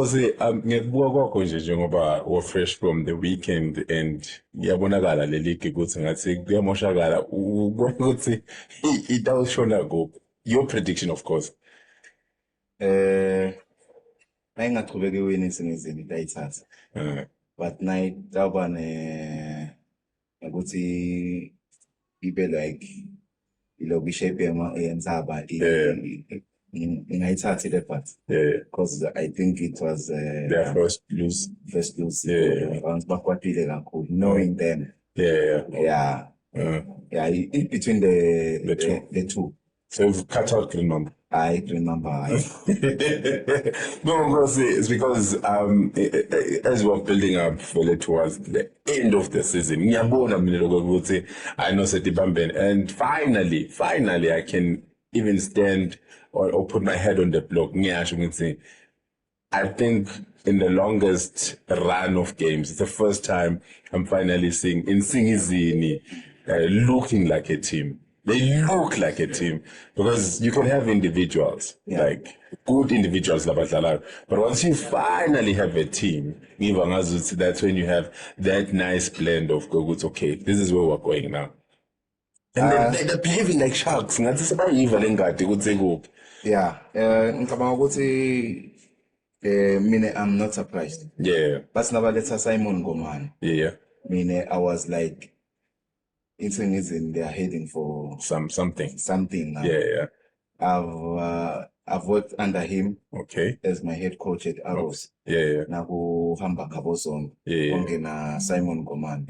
because ngekubuka kwakho nje njengoba wa fresh from the weekend and yabonakala le league ukuthi ngathi kuyamoshakala ubona ukuthi itawushona kuphi. Your prediction of course. Ngingachubeka iwini singizini itayithatha. But night dawuba ukuthi ibe like ilobi shape yenzaba ngayithatha ile part. Because I think it was their first lose. Bakwatile kakhulu knowing them. Yeah. In between the two. So you've cut out Green Mamba. I remember. No, it's because as we're building up towards the end of the season, I know Seti Bamben, and finally I can even stand or put my head on the block. I think in the longest run of games, it's the first time I'm finally seeing Nsingizini looking like a team. They look like a team because you can have individuals, like good individuals, but once you finally have a team, that's when you have that nice blend of okay, this is where we're going now. And they're behaving like sharks. Yeah. I'm not surprised. Yeah. But now let's Simon Goman. Yeah. I was like, they are heading for something now. Yeah. I've worked under him. Okay. As my head coach at Arrows. Yeah. Naku hamba Kaboson. Yeah. Simon Goman.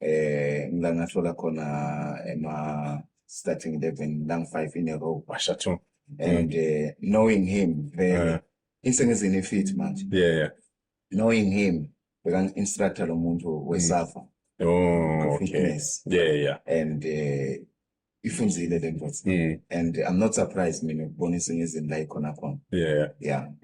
Ngathola khona starting 11 lang 5 in a row. And knowing him very insengezini fit man. Yeah. Knowing him began instructor umuntu wesafa. Okay. Fitness. Yeah. And and I'm not surprised bonusing is in like on. Yeah.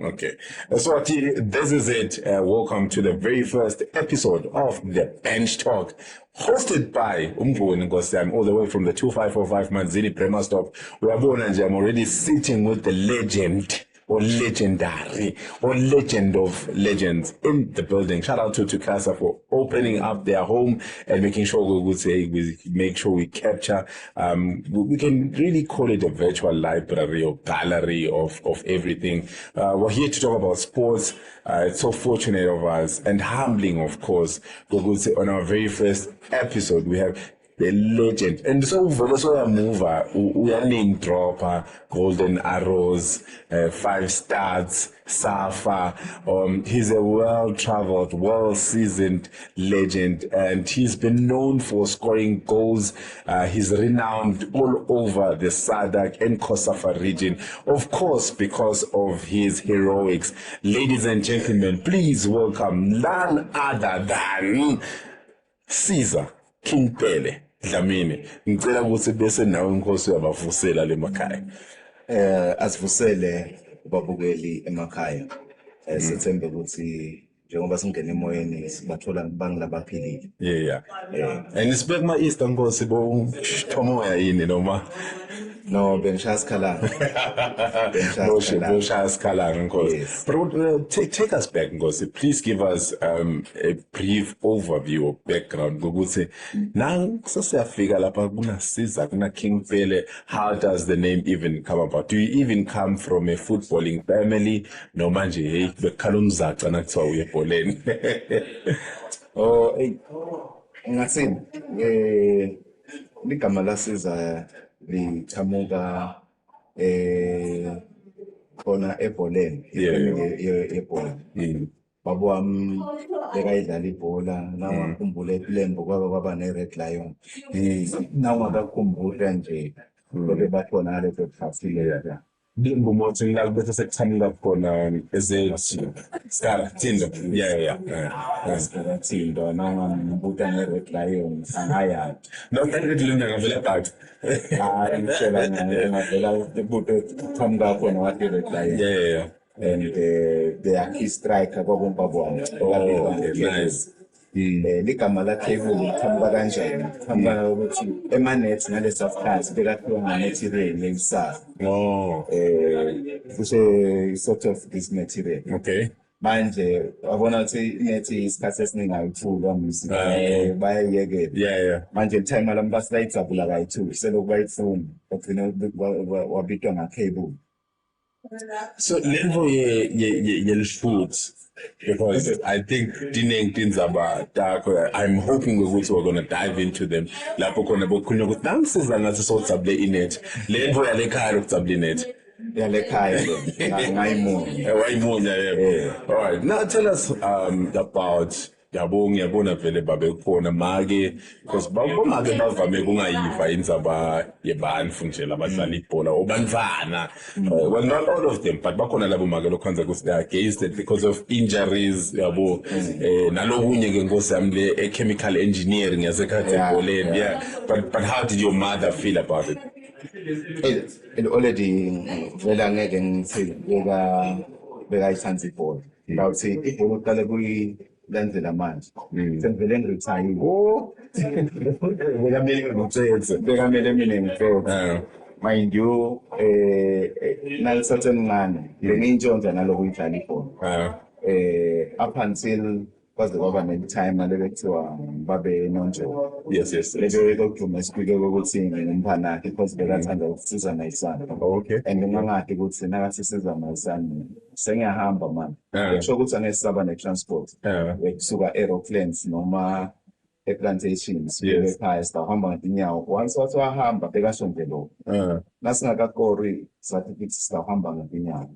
Okay. So this is it. Welcome to the very first episode of the Bench Talk, hosted by Umvuni Ngosam, all the way from the 2545 Manzini Prema Stop. We are born and I'm already sitting with the legend. Or legendary, or legend of legends in the building. Shout out to Casa for opening up their home and making sure we make sure we capture. We can really call it a virtual library or gallery of everything. We're here to talk about sports. It's so fortunate of us and humbling, of course. On our very first episode, we have the legend. And so we are name dropper, Golden Arrows, 5 Stars, Safa. He's a well-traveled, well-seasoned legend, and he's been known for scoring goals. He's renowned all over the Sadak and Kosafa region, of course, because of his heroics. Ladies and gentlemen, please welcome none other than Caesar King Pele Dlamini. Ngicela ukuthi bese nawe inkosi uyabavusela le makhaya. Asivusele babukeli emakhaya. Sethembe ukuthi njengoba singena emoyeni sibathola bangilabaphilile. Yeah. And sibek ma Easter nkosi bo thomoya yini noma? No, benishaya isikhalanga. Benishaya isikhalanga nkosi. But take us back nkosi. Please give us a brief overview or background ngokuthi nang sesiyafika lapha kuna Caesar kuna King Pele. How does the name even come about? Do you even come from a footballing family? No manje hey bekhala umzaca nakuthiwa uye ebholeni. Ngathi ligama la Caesar liqhamuka khona ebholeni ebhola. Baba wami bekayidlala ibhola nawe ngikhumbula ePlembo kwaba neRed Lion. Nawe ngakukhumbula nje bebe bakhona lezo phasile la. Ngumothi ngilabethe sekuthamela khona Scar Tindo. Yeah. Tindo nawe ngibuka neRed Lion angaya. No Red Lion ngavela back. Ngicela ngavela ubuke thamka khona wathi Red Lion. Yeah. And the key striker kwabompa Nice. Ligama lakhe liqhamuka kanjani? Qhamuka ukuthi emanet ngalesa sikhathi bekathiwa ngamaterial lekusasa. Kusho sort of this material. Okay. manje wabona ukuthi inethi isikhathi esiningi ayithulwa music bayayekela Yeah. manje time lami basayijabula kayi-2 selokhu bayifuna bagcine wabitwa ngacable. So level ye food, because I think dineng tinzaba takho, I'm hoping ukuthi we're gonna dive into them. Lapho khona bokhulunywa ukuthi nangisiza ngathi sotsable inet. Level yale khaya lokutsable inet. Yale khaya le ngayimunye. Wayimunya, yeah. All right. Now tell us about ngiyabona vele babe khona make, because bomake bavame kungayiva indzaba yebantfu nje labadlala ibhola obantvana. Well, not all of them, but bakhona labo make lokwenza ukuthi they are against it because of injuries, yabo. Nalokunye ke nkosi yami le chemical engineering yasekhaya ebholeni. Yeah. But how did your mother feel about it? It already vele angeke ngithi bekayithanda ibhola. Ngawuthi ibhola uqale kuyilendlela manje. Sengivele ngiretire. Bekamele mina ngifethe. Mind you, nalisatheni ngane, bengiyintshontsha naloku idlala ibhola. Up until kwaze kwaba ne-time lebe kuthiwa babe nonjo. Yes. Lebe lokuduma esifike ukuthi ngemphanakhe because bekathanda ukusiza nayisana. Okay. And ngangade ukuthi nakathi siza nayisana sengiyahamba manje. Kusho ukuthi angesaba ne-transport. Kusuka aeroplanes noma plantations ekhaya sihamba ngenyawo. Once wathi wahamba bekashonje lo. Nasingakakori sathi kithi sihamba ngenyawo.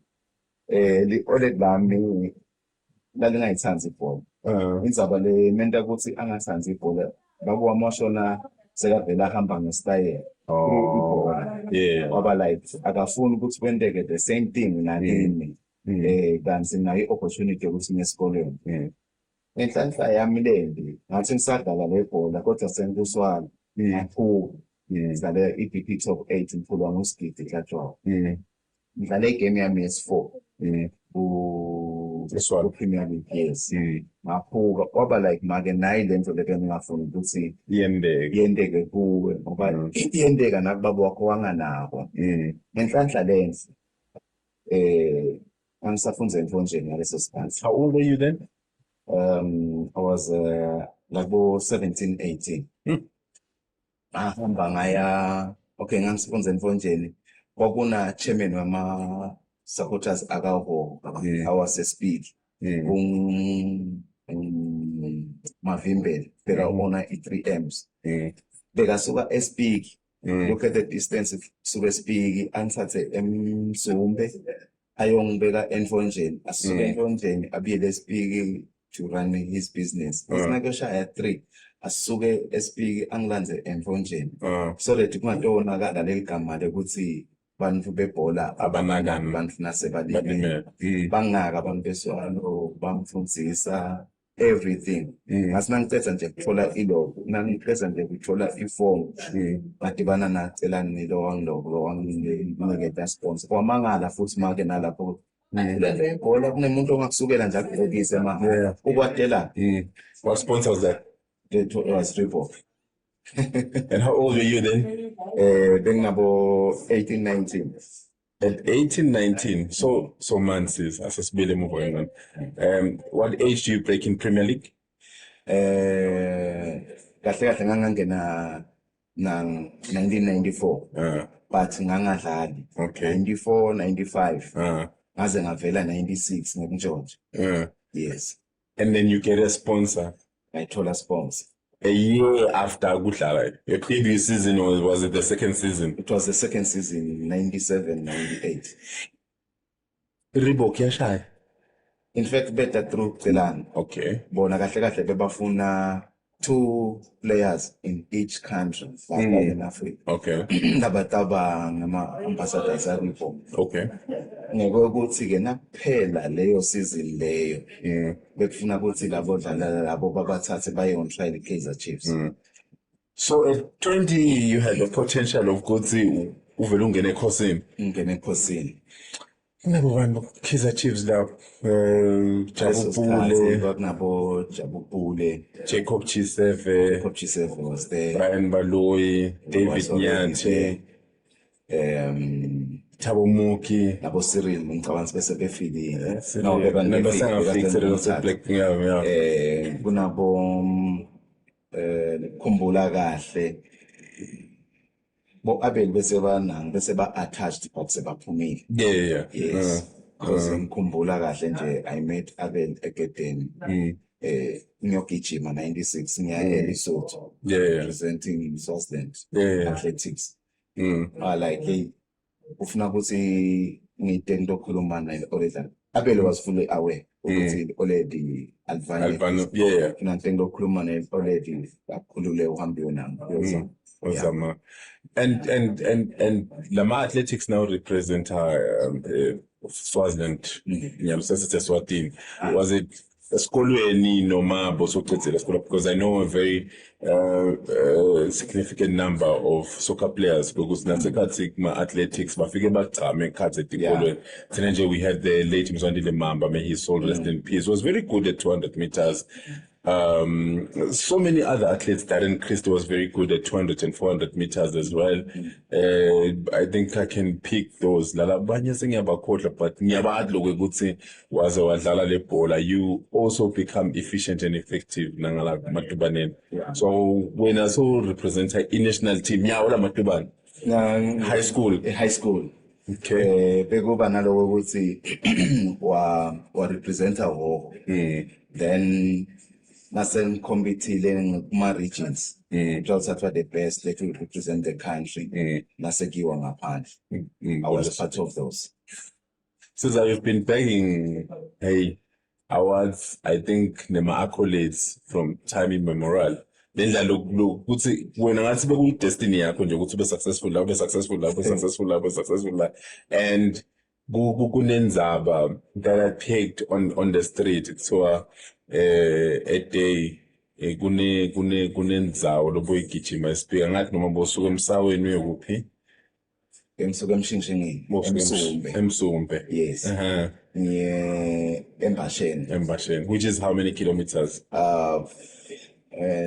Li-audit lami lalingayithandi ibhola. Indzaba le menta ukuthi angathandi ibhola babuwamashona sekavela ahamba ngesitayela. Yeah. Waba like akafuni ukuthi kwenteke the same thing nakini. Kanti nayo i-opportunity yokuthi ngesikoleni. Inhlanhla yami lembi ngathi ngisadlala le bhola kodwa senkuswala. Ngaphuka. Ngidlale i-BP Top 8 ngifulwa nguSigidi Hlatshwayo. Ngidlale igame yami yesi-4. Premier League, yes. Ngaphuka kwaba like make nayi lento lebengingafuni ukuthi yendeke kuwe ngoba yendeka nakubaba wakho wanganakwa. Ngenhlanhla lenhle angisafunza emfonjeni ngaleso sikhathi. How old were you then? I was like 17, 18. Ahamba ngaya ngangisifunza emfonjeni kwakuna chairman wama supporters akaho awasespeed Mavimbele beka ona i3Ms bekasuka eSpeak. Look at the distance suka eSpeak anthathe eMzumbe ayongibeka eMfonjeni asuke eMfonjeni abiyele eSpeak to run his business. Isinakushaya 3 asuke eSpeak angilandze eMfonjeni so that kungatona leli gama lekuthi bantu bebhola abanakani bantu nasebalimi bangaka abantu beswalo bamfundisa everything. Ngasingicetha nje ukuthola ilogo nangicetha nje ukuthola iform badibana nacelani lo wanginikeza sponsor kwamangala futhi make nalapho le ibhola kunemuntu ongakusukela nje akubhekise ukwatela. What sponsor was that? It was Reebok. And how old were you then? Bengabo 18, 19. At 18, 19. So months is asasibile moving on. What age do you break in Premier League? Kahle ngangena 1994. But ngangadlali. Okay. 94, 95. Ngaze ngavela 96 ngeNtshontsho. Yes. And then you get a sponsor. I told a sponsor. A year after kudlala. Your previous season was it the second season? It was the second season, 97, 98. Reebok yashaya. In fact, better through Celan. Okay. Bona kahle bebafuna 2 players in each country in Africa. Okay. Nabataba ngama ambassadors Reebok. Okay. Ngeke ukuthi ke naphela leyo season leyo bekufuna ukuthi labo dlala labo babathathe baye on trial Kaizer Chiefs. So at 20 you had the potential of ukuthi uvela ungene ekhosini. Ngene ekhosini. Ngabo bantu Kaizer Chiefs la Jabupule bakunabo Jabupule, Jacob Chiseve was there. Brian Baloyi, David Nyanthi. Thabo Moki. nabo Cyril ngicabanga bese befikile no Remember saying I fixed it also black. Yeah. kunabo khumbula kahle bo abeli bese bananga bese ba attached but sebaphumile. Yeah. Yes. Because ngikhumbula kahle nje I met Abel Eketen ngiyogijima 96 ngiya eLesotho representing Swaziland athletics. Like hey ufuna ukuthi ngitente ukukhuluma naye already. Abel was fully aware ukuthi already advanced. Ufuna ngitente ukukhuluma naye already akhulule uhambe nami. And Lama Athletics now represent Swaziland. Swatini. Was it esikolweni noma bosoqedile esikole? Because I know a very significant number of soccer players because nasekhathi athletics bafike bagcame ekhathi etikolweni. Thina nje we had the late Mzwandile Mamba, may his soul rest in peace, was very good at 200 meters. So many other athletes. Darren Christie was very good at 200 and 400 meters as well. I think I can pick those. But you also become efficient and effective. So when I saw represent a national team, high school. Okay. Bekuba nalowo ukuthi wa represent ho. Then nasen competile kuma regions. Just that were the best that will represent the country. Nasekiwa ngaphandle. I was part of those. Since you've been begging, hey, awards, I think nema accolades from time immemorial. Then la look ukuthi wena ngathi beku destiny yakho nje ukuthi ube successful la and kunenzaba that I picked on the street so a day kunenzawo loboyigijima isipika ngathi noma bosuka emsaweni uyekuphi emsuka emshinshingeni emsumbe yes ngiye Embasheni which is how many kilometers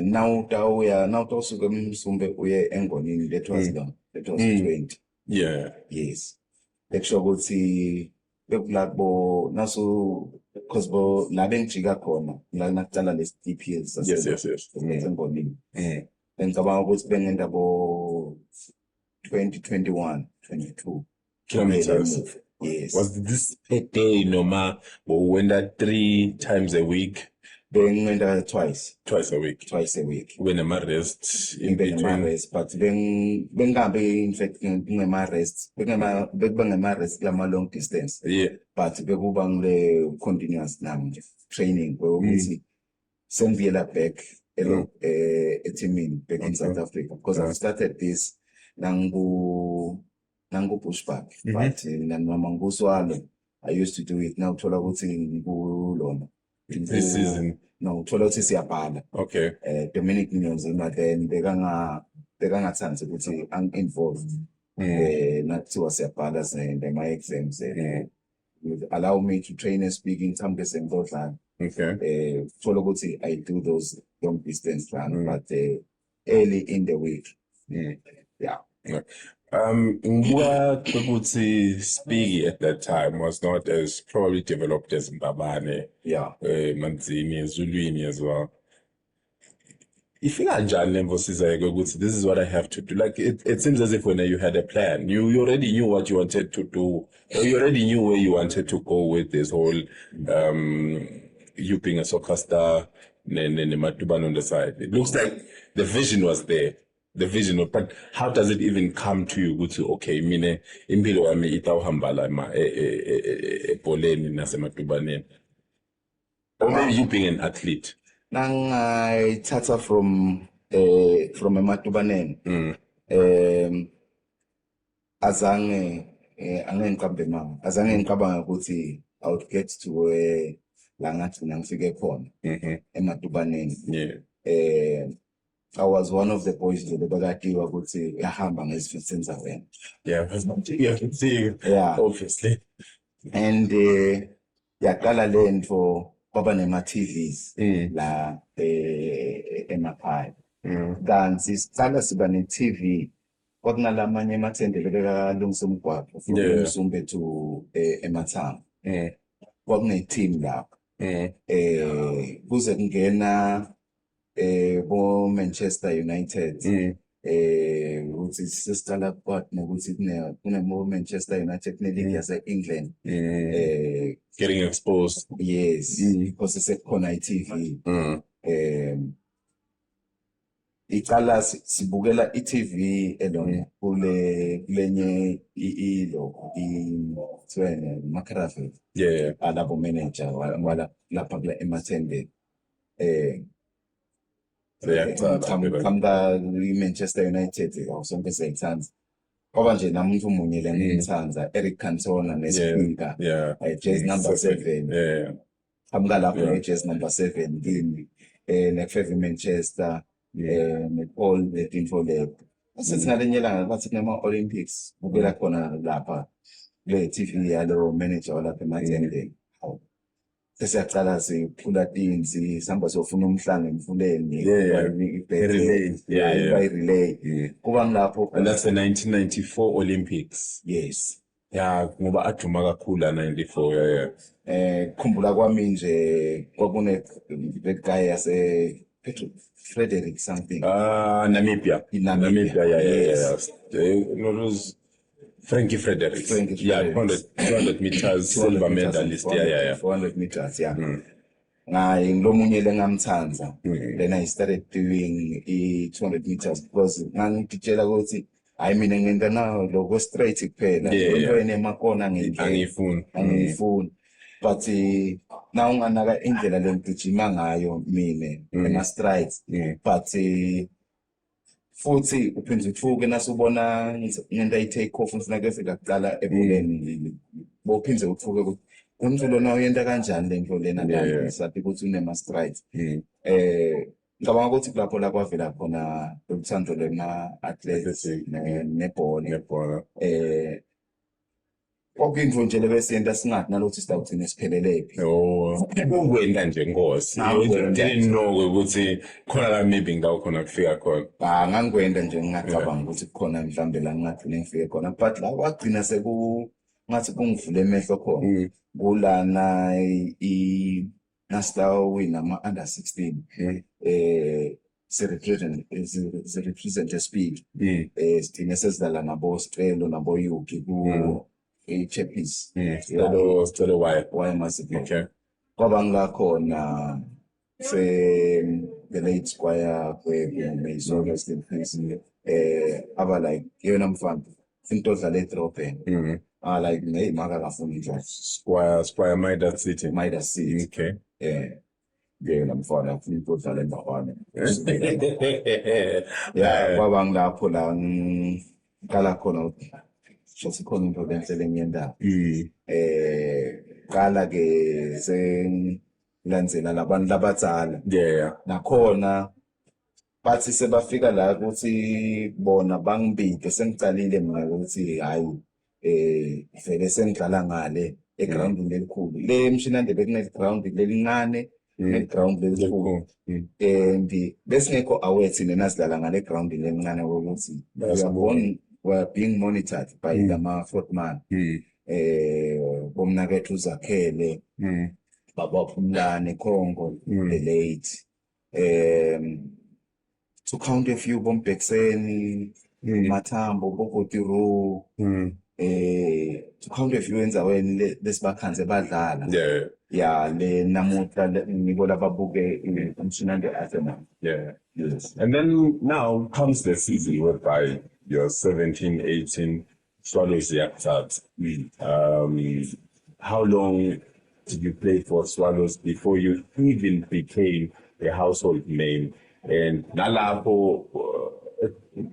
now tawusuka emsumbe uye engonini that was 20 yes bekusho ukuthi bekulabo naso because la bengijika khona la nakutshala le DPS engonini ngicabanga ukuthi bengenda bo 2021 22 kilometers. Yes. Was this a day noma went 3 times a week? Bengenda twice a week. When a rest in between. Rest, but bengabe in fact ngema rest. Bengema rest lama long distance. Yeah. But bekuba ngile continuous nami training ukuthi sengivela back teaming back in South Africa because I started this nangu pushback but noma nguswalo I used to do it now thola ukuthi ngulona this season no thola ukuthi siyabhala okay Dominic Munoz but then bekangathandi ukuthi I'm involved nathiwa siyabhala sende my exams would allow me to train and speak in some December okay thola ukuthi I do those long distance run but early in the week Ukuthi Spigi at that time was not as probably developed as Mbabane, Manzini, Zulwini as well. If you are John this is what I have to do. Like it seems as if when you had a plan, you already knew what you wanted to do, or you already knew where you wanted to go with this whole you being a soccer star, Matuban on the side. It looks like the vision was there. The vision, but how does it even come to you? Okay, mine impilo wami itawuhambala eboleni nasematubaneni. Or maybe you being an athlete. Nangayithatha from ematubaneni. Azange ngicabanga ukuthi I would get to where la ngathi ngifike khona ematubaneni. I was one of the boys that bekatiwa ukuthi yahamba ngesifitsenza wena. Obviously. And yaqala lento kwaba nema TVs la emakhaya. Kanti siqala siba ne TV kwakunalamanye emathendele bekalungisa umgwaqo from Yeah. Mzumbe to eMathango. Mm. Kwakune-team lapho. Mm. Kuze kungena bo-Manchester United. Ukuthi sesiqala kwathi nokuthi kune-Manchester United kune-league yase-England. Getting exposed. Yes, because sekukhona i-TV. Iqala sibukela i-TV elona kulenye kuthiwene Macarthur. Yeah. Alabo manager wala lapha kule eMathende. Qhamuka i-Manchester United sonke siyayithanda. Kwaba nje namuntu munye le ngimthanda, Eric Cantona nespeaker. Jersey number 7. Qhamuka lapho nge-jersey number 7 kimi. Nekufeva Manchester. All the team for the ngalenye langa bathi kunama-Olympics bukela khona lapha le TV yalo manager walapha eMathende. Sesiyaqala siphula tinzi sihamba siyofuna umhlanga emfuleni relay kuba ngilapho. And that's the 1994 Olympics. Yes. Yeah, ngoba aduma kakhulu la 94. Khumbula kwami nje kwakune le guy yase Frederick something. Namibia. Namibia, yes. No, it was Frankie Frederick. Yeah, 200 meters silver medalist. 400 meters, yeah. Ngaye ngilomunye lengamthanda. Then I started doing 200 meters because ngangitshela ukuthi hayi mina ngenda nawo lokho straight kuphela. Into enemakona angifuni. But now unganaka indlela lengigijima ngayo mina ema-strides. But futhi uphinde uthuke nasubona ngento ayi-take off mfuneke sekuqala ebholeni bophinde uthuke ukuthi umuntu lona uyenta kanjani le nto lena kanti sathi ukuthi unema-strides. Ngicabanga ukuthi lapho la kwavela khona uthando lema-athletics nebhola. Kwakuyinto nje lebesiyenta singathi nalokuthi sitawugcina siphelelепhi. Ukwenda nje Nkosi. Didn't know ukuthi khona la maybe ngawukhona kufika khona. Ngangikwenda nje ngingacabanga ukuthi kukhona mhlambe la ngagcina ngifike khona, but la kwagcina ngathi kungivule emehlo khona. Kulana nasitawina ama-under 16. Represent speed. Sidinga sesidlala nabo-Australia nabo-UK Chappies. Still a why must it? Okay. Kwaba ngakhona the late Squire Mason rest in peace. Aba like yena mfana into dlala edrobheni. Like hey maka kafuna njalo. Squire Midas City. Okay. Yena mfana ufuna into dlala endawana. Kwaba ngilapho la ngikala khona sikhona into lenhle engiyendayo. Qala ke sengilandzela labantu labadzala. Nakhona bathi sebafika la ukuthi bona bangibike sengicalile mina ukuthi hayi vele sengidlala ngale egroundini elikhulu. Le emshinande bekune-ground lelincane ne-ground lelikhulu. And besingekho aware thina nasidlala ngale groundini elincane ukuthi were being monitored by lama-Fortman. Bomnakethu uZakhele, Baba Phumlane, Congo, the late. To count a few, Bombexeni, Matambo, Bokotiro, to count a few enzaweni lesibakhanze badlala. Le namuhla ngibola babuke umshinande Arsenal. Yes. And then now comes the season whereby you're 17, 18, Swallows Yaktad. How long did you play for Swallows before you even became a household name? And Nalapo,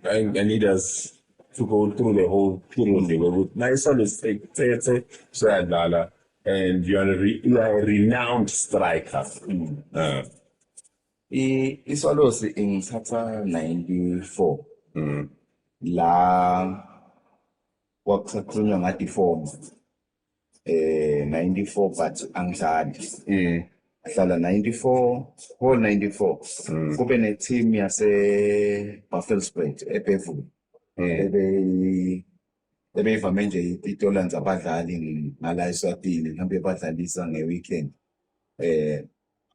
I need us to go through the whole period. Nice always say, Lala, and you are a renowned striker. Swallows in Sata 94. La kwakusakhulunywa ngathi form 94 but angidlali. Ahlala 94 whole 94 kube ne team yase Buffelsbaai eBeverly bebeyivame nje itolerance abadlali ngala eSwatini mhlawumbe badlalisa nge-weekend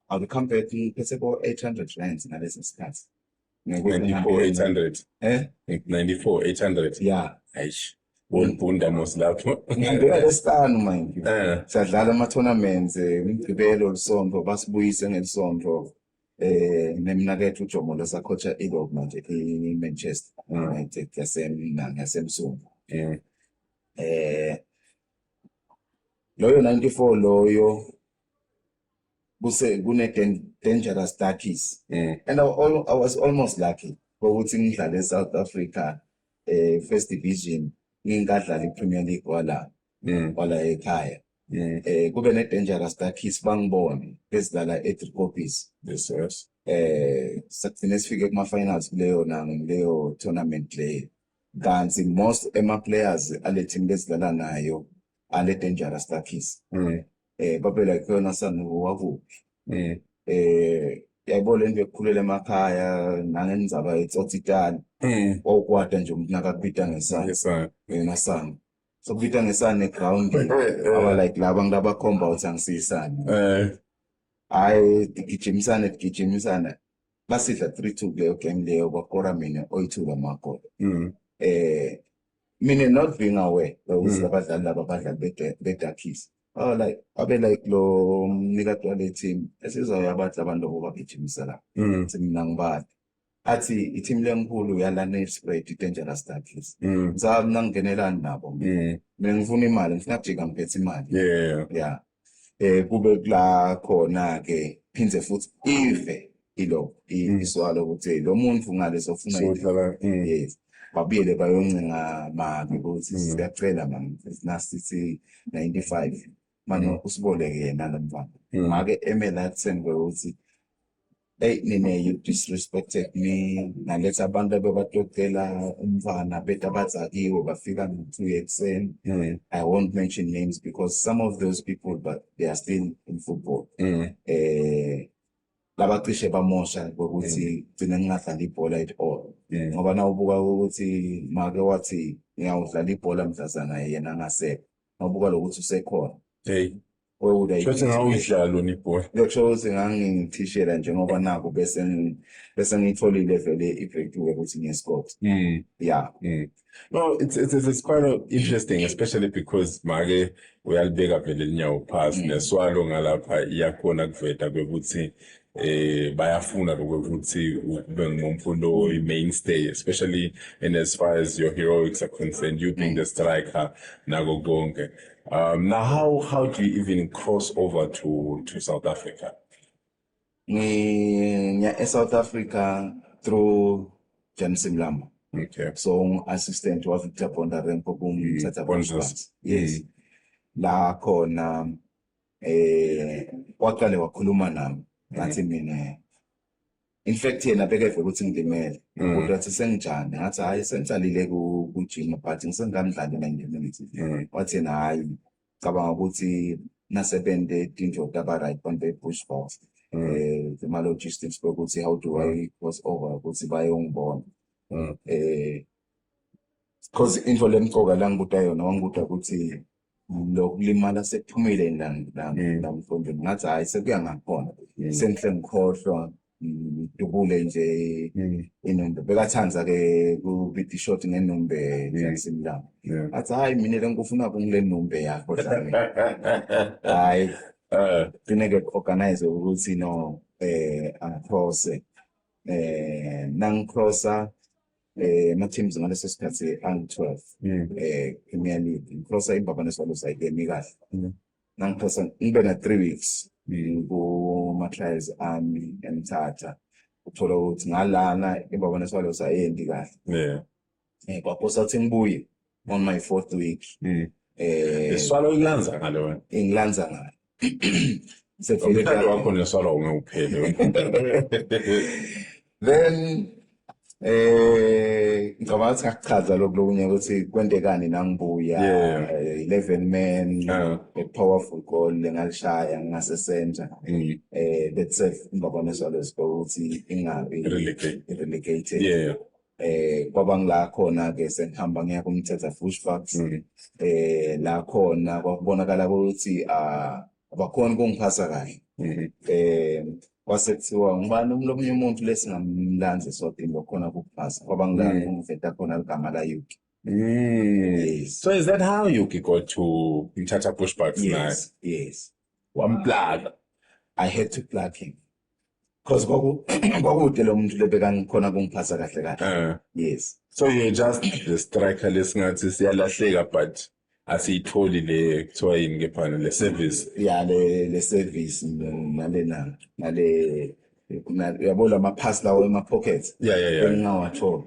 awucomplete phethe ko-R800 ngaleso sikhathi 94,800 94,800 yeah Aish wonibhunda mos lapho ngiyangena lesihlanu manje sadlala ama-tournaments uMgqibelo uLsonto basibuyise ngeLsonto nemnakethu uJomo losacoacha iLob manje eManchester United yasemsungulu loyo 94 loyo kune-dangerous duckies and I was almost lucky ukuthi ngidlale eSouth Africa first division ngingadlala iPremier League wala ekhaya kube ne-dangerous duckies bangibone bezidlala eDriekopies sagcine sifike kuma-finals kuleyo tournament leyo kanti most ema-players ale team bezidlala nayo ale-dangerous duckies baphela kuyona wakuphi yayibona into ekukhulela emakhaya nangenizaba etsotitani wawukwata nje umuntu nakakubita ngesana so kubita ngesana eground aba like laba ngilabakhomba ukuthi angisiyisana hayi gijimisana basidla 3-2 kuleyo game leyo kwakora mina oyi-2 amagoli mina not being aware ukuthi abadlali laba abadlali beDuckies abe like lo mnikati wale team esizoya bathi abantu abagijimisa la mina ngibali athi i-team lenkulu yalana spread i-dangerous Duckies ngizama nangingenelani nabo mina ngifuna imali ngifuna kujika ngiphethe imali yeah kube kula khona ke phinze futhi ive iswalo ukuthi lo muntu ngaleso ufuna yes babuyele bayoncenga manje ukuthi siyacela manje nasithi 95 manje usiboleke yena lamfana make emela kusenwe ukuthi nine you disrespected me naletha abantu abebatokela umfana beta bazakiwe bafika ngo2 ekseni I won't mention names because some of those people but they are still in football labacishe bamosha ukuthi gcina ngingadlala ibhola at all ngoba nawubuka ukuthi make wathi ngiyawudlala ibhola mhlazana yena ngasekho nawubuka lokuthi usekhona Shothi ngawudlala ibhola. Ngisho ukuthi ngangithishela njengoba nako bese ngitholile vele i-breakthrough ukuthi ngiscore. Yeah. No, it's quite interesting, especially because make uyalibeka vele inyawo phansi neswalo ngalapha iyakhona kuveta ukuthi bayafuna ukuthi ube ngumfundo mainstay, especially in as far as your heroics are concerned, you being the striker nako konke. Now how do you even cross over to South Africa? South Africa through James Mlama. Okay. So assistant was Victor Bondarempo yes. La khona waqale wakhuluma nami ngathi mina in fact yena bekeve ukuthi ngidimele ukuthi senginjani ngathi hayi sengitsalile ku gym but ngisengamdlali 90 minutes wathi yena hayi cabanga ukuthi nasebende into daba right on the push box the logistics ukuthi how do I cross over ukuthi bayongibona because into lemqoka la ngikuda yona wanguda ukuthi lokulimala sekuphumile la mfondweni ngathi hayi sekuya ngakhona senhle ngikhohlwa dubule nje inombe bekathanza ke kubiti shot ngenombe yasimlama athi hayi mina lenkufuna kungile nombe yakho hayi fineke organize ukuthi no across nangicrossa ma teams ngaleso sikhathi ang12 Premier League ngicrossa iMbabaneswalo side emikahle nangicrossa ngibe na 3 weeks ku trials ami eMthatha uthola ukuthi ngalana iMbabaneswalo sayendi kahle kwaphosa ukuthi ngibuye on my 4th week iswalo ilanza ngale wena ingilanza ngale sefika wakho neswalo ngeuphele then ngicabanga ukuthi ngachaza lokunye ukuthi kwentekani nangibuya 11 men powerful goal lengalishaya ngasesenta that self Mbabaneswalo ukuthi ingabi relegated kwaba ngila khona ke sengihamba ngiya kumthetha Bushbucks la khona kwakubonakala ukuthi abakhona ukungiphatha kahle kwase kuthiwa ngubani omunye umuntu lesingamlanzi sodwa lokhona ukuphasa kwaba ngila ngiveta khona igama la Yuki. Yes. So is that how Yuki got to Mthatha Bushbucks now? Yes. One plug. I had to plug him. Because kwakude lo muntu lebekangikhona kungiphatha kahle kahle. Yes. So you're just the striker lesingathi siyalahleka but asiyitholi le kuthiwa yini ngephana le service. Yeah, le service nale yabo lama pass lawo ema pockets. Yeah. Ngawathola.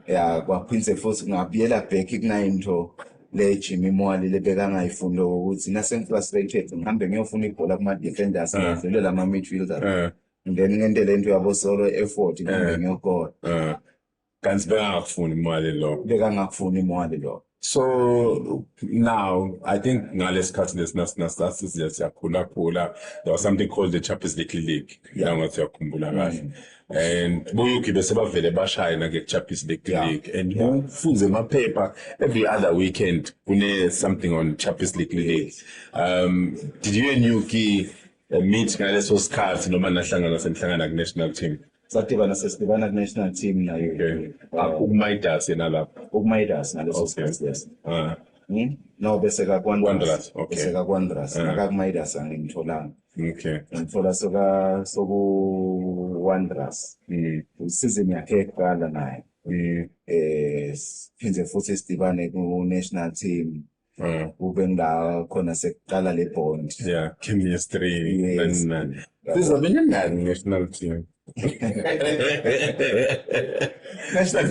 Yeah, kwaphindze futhi ngabuyela back kunayinto le Jimmy Mwali lebeka ngayifunda ukuthi nase frustrated ngihambe ngiyofuna ibhola kuma defenders ngidlule lama midfielders. Then ngente lento yabo solo effort ngihambe ngiyokora. Kanti bengakufuni imali lo. Beka ngakufuni imali lo. So now, I think ngalesikhathi lesinasasi siyakhula there was something called the Champions League. Nangathi uyakhumbula kahle. And boyuki bese bavele bashayina ke Champions League and ufunze amaphepha every other weekend kune something on Champions League. Did you and Yuki meet ngaleso sikhathi noma nahlangana senihlangana ku national team? Sadibana national team na Yuki. Ukumayidas yena lapho. Ukumayidas ngaleso sikhathi yes. No bese ka Wanderers. Okay. Bese ka Wanderers. Akakumayidas ngitholanga. Okay. Ngithola soku Wanderers. Season yakhe eqala naye. Phindze futhi sidibane ku national team. Ube ngila khona sekuqala le bond. Yeah, chemistry. Sizabene nani national team? National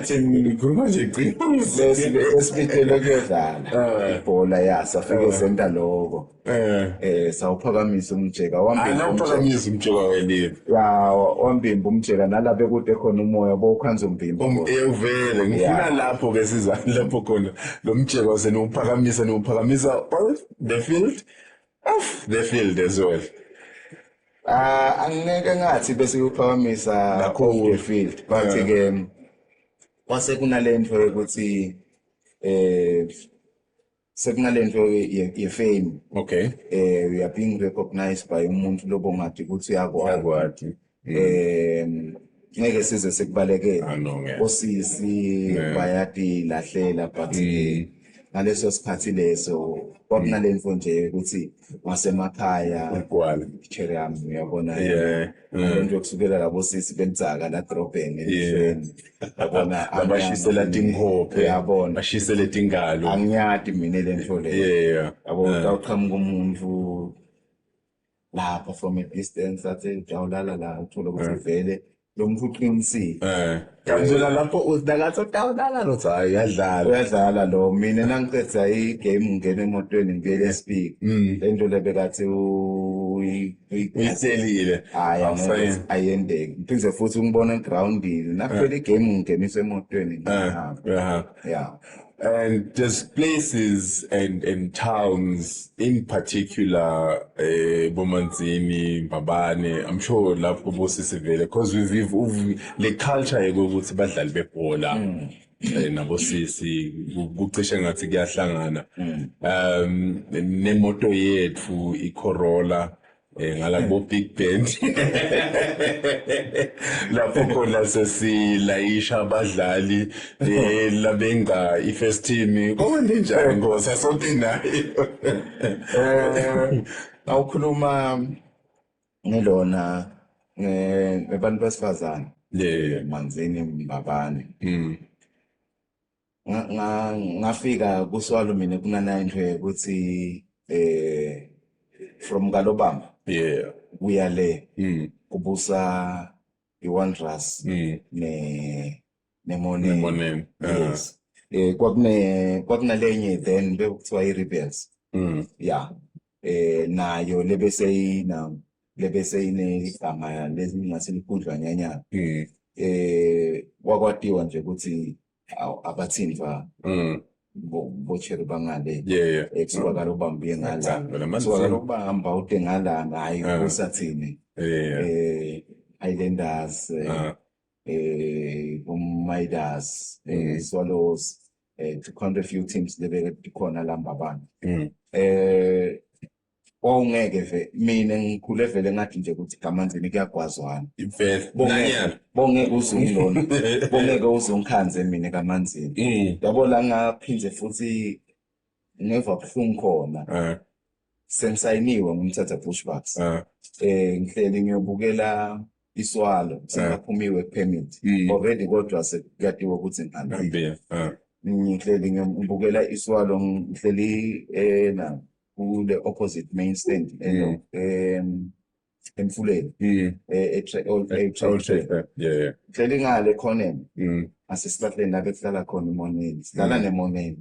team Kuruma nje lesibithele kuyodlala ibhola yasafike center lokho sawuphakamisa umjeka awuphakamisa umjeka welini wambimba umjeka nalapho ekude khona umoya bowukhanza umbimba uvele ngifuna lapho ke siza lapho khona lo mjeka wasenuphakamisa the field as well. Angeke ngathi bese uphakamisa the field but ke kwase kunalento ukuthi sekunalento ye fame. Okay. We are being recognized by umuntu lobo ngathi ukuthi uyakwazi. Ngeke size sekubaleke osisi bayati lahlela but ngaleso sikhathi leso kwakunalento nje ukuthi wasemakhaya picture yami uyabona lento yokusukela labo sisi bentsaka la drobheni yabona abashisela tinkhophe yabona bashisele tingalo angiyadi mina lento le yabona awuqhamuka umuntu lapha from a distance athi jawulala la uthola ukuthi vele lo muntu uqinisile kanjena lapho udakathi utawudala lo hayi uyadlala lo mina nangiqedza igame ngene emotweni ngibuyele espeak lento lebekathi uyiselile ayendeki ngiphindze futhi ngibona egroundini nakuphela igame ngingeniswe emotweni yeah. And there's places and towns in particular, Bomanzini, Babane, I'm sure lapho bosisivele, because we've the culture yokuthi badlali bebhola nabosisi kucishe ngathi kuyahlangana nemoto yethu iCorolla ngala bo big band lapho khona sesilayisha abadlali labenga ifirst team konenjani ngosa something nayo awukhuluma ngilona ngebantu besifazane Manzini Mbabane ngafika kuswalo mina kunana into ukuthi from Galobamba uya le kubusa iWanderers neMonene yes kwakunalenye then bekuthiwa iRebels yeah nayo lebese igama lezingathi likhundla nyanyana wakwatiwa nje ukuthi abathindwa bocheri bangale ekusuka Galobamba ngala so Galobamba ude ngala ngayi kusathini Highlanders Midas, Swallows, to count a few teams lebeke khona lamba abantu. Ongeke ve mina ngikhule vele ngathi nje ukuthi kamanzini kuyagwazwana. Bongeke uzungilona. Bongeke uzungikhanze mina kamanzini. Yabo la ngaphindze futhi ngeva buhlungu khona. Sengisayiniwe ngumthatha Bushbucks. Ngihleli ngiyobukela Iswalo singaphumiwe permit. Already kodwa sekuyadiwe ukuthi ngihambe. Ngihleli ngibukela Iswalo ngihleli na the opposite main stand emfuleni ngihleli ngale khoneni asesihlahleni la bekuhlala khona umoneni sihlala nemoneni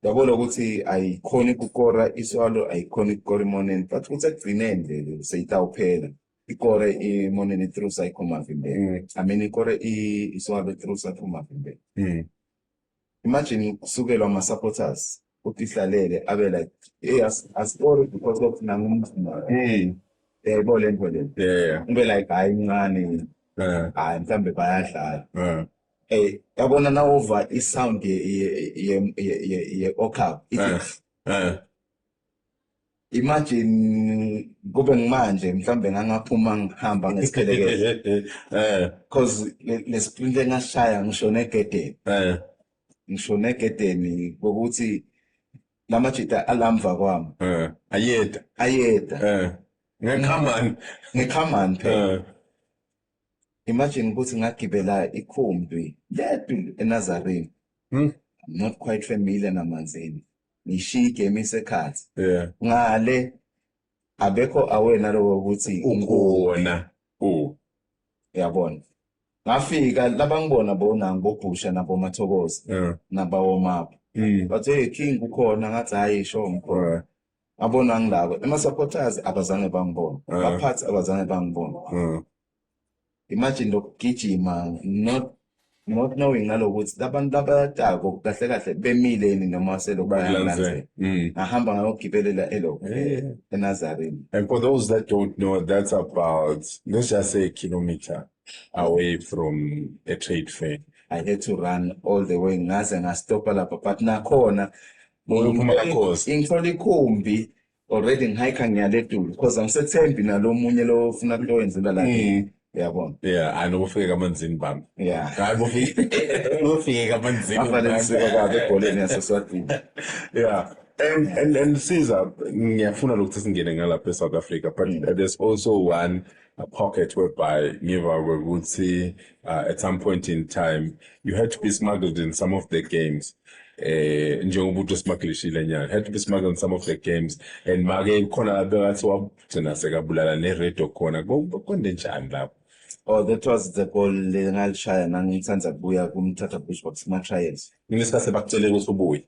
yabona ukuthi ayikhoni ukukora Iswalo ayikhoni ukukora imoneni but kuthi ekugcineni nje seyitawuphela ikore imoneni through Psycho Mavimbe I mean ikore Iswalo through Psycho Mavimbe imagine kusukela ama supporters utihlalele abe like ascore because of nangumfuna yayibona lento le ube like hayi incane hayi mhlambe bayadlala yabona na over isound ye okap imagine kube ngimanje mhlambe ngangaphuma ngihamba ngesikhelekele because lesprint engashaya ngishone egedeni ngishone egedeni ukuthi lamajita alamva kwami ayeda ngekhamani phela imagine ukuthi ngagibela ikhumbi ledu eNazarene I'm not quite familiar namanzini ngishike emisekhathi ngale abekho awena lokho ukuthi ukhona yabona ngafika labangibona bona ngobhusha nabo Mathokozi nabawomapha bathe King ukhona ngathi hayi show mkhona abona ngilabo ama-supporters abazange bangibona abaphathi abazange bangibona imagine lokugijima not knowing nalokuthi labantu abayatako kahle kahle bemileni noma selokubalalanze ngahamba ngayogibelela eNazarene. And for those that don't know, that's about, let's just say, a kilometer away from a trade fair. I had to run all the way ngaze ngastopa lapha but nakhona ngithola ikhumbi already ngihayikha ngiyale Dulu because angisethembi nalomunye lo ufuna kulowenzela la yabona I know ufike kamanzini bami hayi ufike kamanzini afanele sika kwabe ebholeni yaseSwatini and Caesar ngiyafuna ukuthi singene ngalapha eSouth Africa but there's also one pocket whereby we would see at some point in time you had to be smuggled in some of the games njengoba uthi smugglishile nyana had to be smuggled in some of the games and make khona bebathi wagcina sekabulala neRedo khona konde njani lapho. Oh, that was the goal lengalishaya nangithanda kubuya kumthatha Bushbucks ma-trials ngesikhathi bakutshele ukuthi ubuye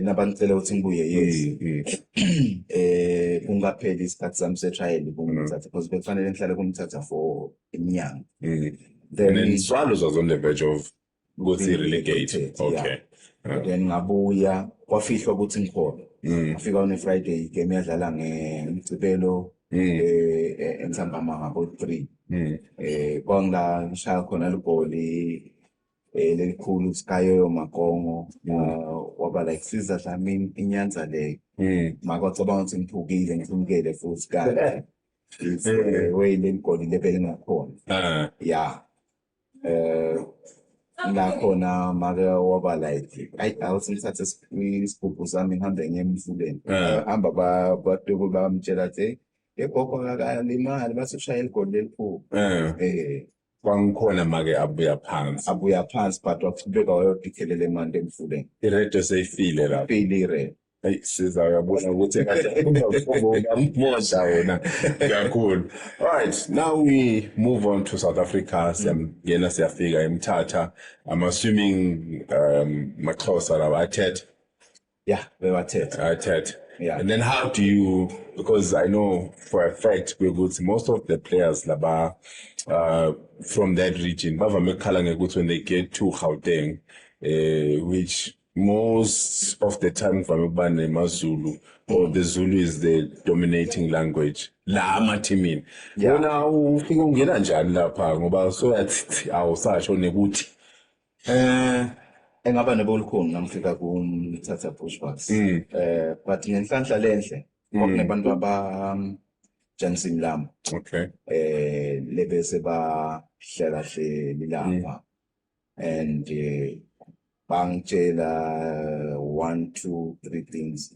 nabangicela ukuthi ngibuye kungapheli isikhathi sami se-trial kumthatha because bekufanele ngihlale kumthatha for iminyaka then Swallows was on the verge of ukuthi relegate then ngabuya kwafihlwa ukuthi ngikhona ngafika on a Friday game yadlala ngeMgcibelo eNtsambama ngabo-3 kwangila ngishaya khona ligoli lelikhulu Sikayo Makongo waba like Caesar Dlamini inyanza leyo makwacabanga ukuthi ngiphukile ngifumkele futhi kanti way leligoli lebele ngakhona nakhona make waba like awuthi ngithathe isigubhu sami ngihambe ngemfuleni hamba baduku bamtshela ukuthi gogo akalimali basishayela igoli lelikhulu kwangikhona make abuya phansi but wakubeka wayodikhelela emanti emfuleni iRedo seyifile lapho file hey Caesar uyabona ukuthi ngamosha wena kakhulu. All right, now we move on to South Africa. Siyangena siyafika eMthatha. I'm assuming Maxhosa lawa athethe. Yeah, athethe. Yeah. And then how do you, because I know for a fact most of the players laba from that region bavame ukukhala ngekuthi when they get to Gauteng which most of the time from maZulu or the Zulu is the dominating language la amathimini Yeah. wona ufika ungena njani lapha ngoba so yathi awusasho nekuthi Engaba nebolukhuni namfika kumthatha Bushbucks. But ngenhlanhla lenhle kwakunabantu Johnson Lam. okay Lebese ba hlela hleli lapha. And bangitshela 1, 2, 3 things.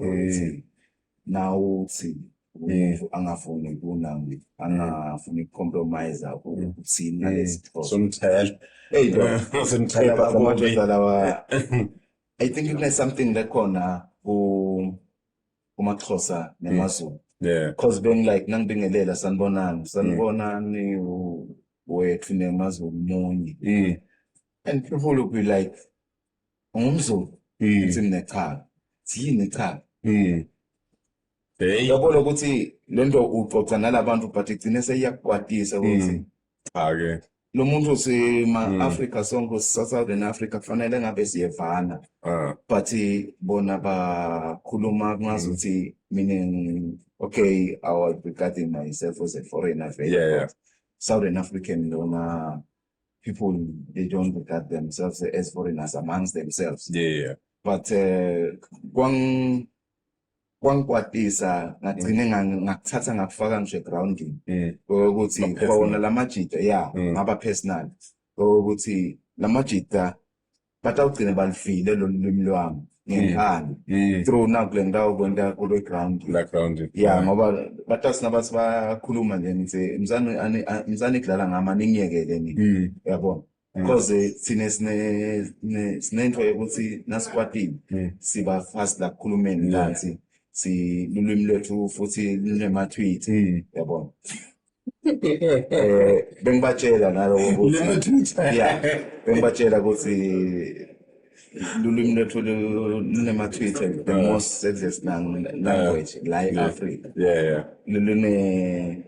Now uthi angafuni kunami angafuni compromise ukuthina lesipho. somthela Hey bro, somthela I think there's something that khona umaXhosa nemaZulu. yeah Cause being like nangibingelela sanibonani wethu nemaZulu munye. And people will be like, ungumZulu, it's in the car. Yini cha? hey Yabona ukuthi lento uxoxa nalabantu but igcine seyiyakwatisa ukuthi okay lo muntu Africa sonke Southern Africa kufanele ngabe siyevana. But bona bakhuluma ngazuthi meaning okay I was regarding myself as a foreigner. Yeah. Southern African people, they don't regard themselves as foreigners amongst themselves. Yeah. But kwangkwatisa ngagcine ngakuthatha ngakufaka nje grounding ukuthi khona lamajita ngaba personal ukuthi lamajita batawugcina balifile lo limi lwami ngenkani through nakule ndawo kwenta kule ground ngoba batasina bathi bakhuluma nje ngithi mzani kudlala ngama ningiyekele nini yabona because thina sinento yokuthi nasikwatini siba fast la kukhulumeni nansi silulimi lethu futhi linematweet yabona bengibatshela nalo ukuthi bengibatshela ukuthi lulimi lethu lunematweet the most sexiest language la eAfrica lulune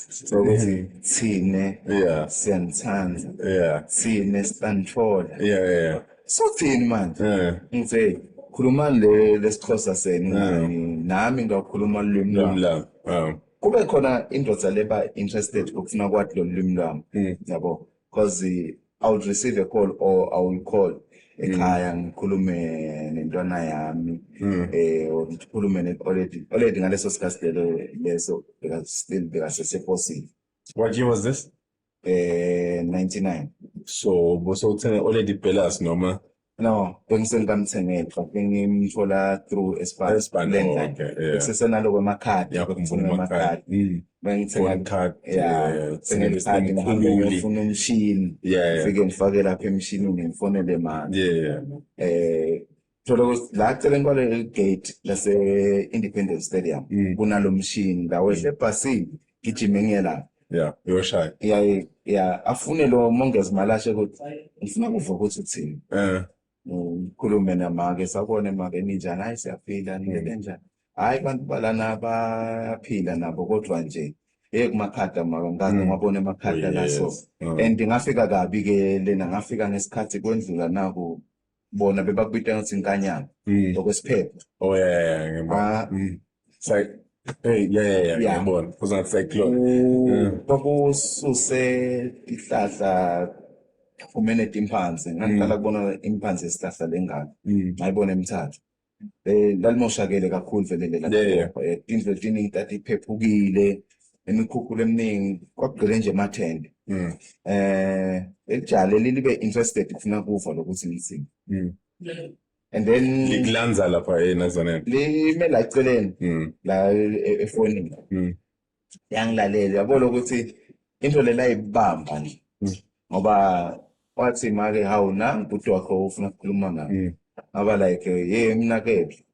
so ukuthi thine siyanithanda thine sitanithola so thini manje ngithi khulumani lesixhosa senu nami ngakhuluma ulimi lwami kube khona indoda leba interested ukufuna kwathi lo limi lwami yabo because I would receive a call or I will call ekhaya ngikhulume nentwana yami or ngikhulume already ngaleso sikhathi leso because sephosile. What year was this? 99. So bosawuthenge already pelas noma no bengisengamthengela but bengimthola through Espan landline sesenalo kwamakhadi ngifuna amakhadi bengithenga card sengikhadi ngifuna umshini fike ngifake lapha emshinini ngifonele manje thola ukuthi la eceleni kwale gate lase Independence Stadium kunalo mshini la wehle ebhasini gijime ngiyela yoshaya afune lo Mongezi Malashe ukuthi ngifuna kuva ukuthi uthini khulume namake sabone make ninjani hayi siyaphila nile njani hayi bantu balana baphila nabo kodwa nje kumakhada ngazi ngabona emakhada laso and ngafika kabi ke lena ngafika ngesikhathi kwendlula naku bona bebakubita ngathi inkanyana lokwesiphepho ngiyabona ngiyabona kuza cyclone bakususe ihlahla umenete imphansi ngaqala kubona imphansi esihlahla lengane ngayibona eMthatha lalimoshakele kakhulu vele lapho indlu etini that iphephukile emikhukhulo eminingi kwakugcwele nje emathende elijale libe interested ufuna kufa lokuthi lithini and then likulanza lapha eNazareth limela eceleni la efonini yangilalela yabona ukuthi into le la ibamba nje ngoba wathi make hawu nami ubhuti wakho ufuna ukukhuluma ngayo aba like mina kephi